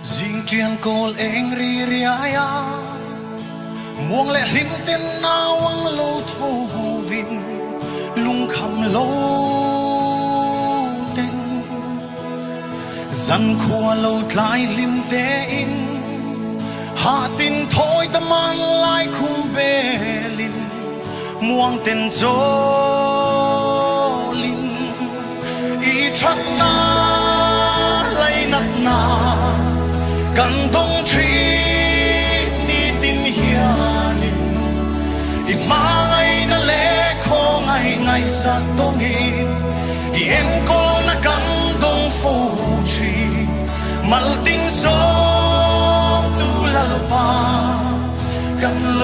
riêng triền cột anh ri ri ya muông lệ lim tên nào ang lâu thô vin lung khăm lâu tên dân khua lâu lại lim tế in hạ tin thôi tâm an lại khung bê lin muông tên gió lin y chắc na lấy nát naกันต้องชีนี่ตินเฮียนินอีมาไงนั่นเล่ขอไงไงสักตรงนี้อีเอ็นก็นักกันต้องฟูชีมัลติงสองตุลาลปากันโล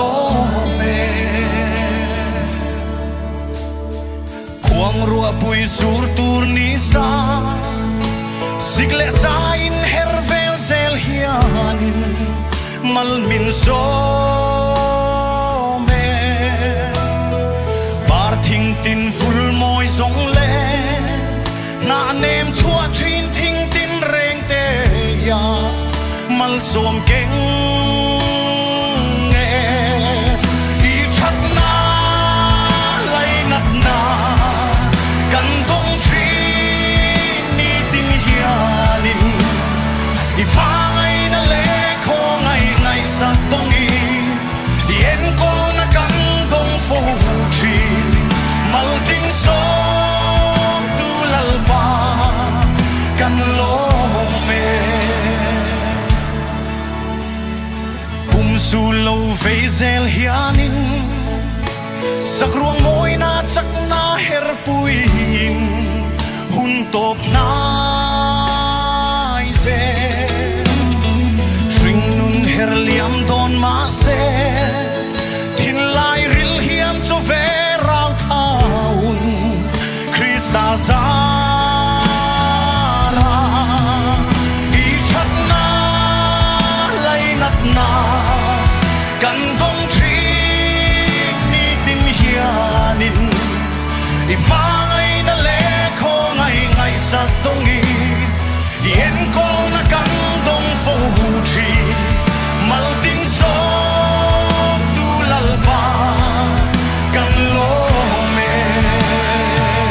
เมควงรัวปุยสูรตูร์นิสาสิกเลสาอินเฮร์เวลเซลฮิอานินมัลมินโซเมบาร์ทิงตินฟุลมอยสงเลนาเนมชัวชินทิงตินเรงเตยามัลสวมเก่งเงอีชัดนาไลนัดนากันต้องชีอีฟ้าไงนั่นเล่ขอไงไงสักตรงนี้เย็นก็นักกันต้องฟูชีมัลติงสองตุลาลปากันโลเมกุมสูโลเฟเซลฮิอานินสักรวงมวยนาจักนาเฮรปุยหุ่นตบนาเซริงนุนเฮรเลียมโดนมาเซ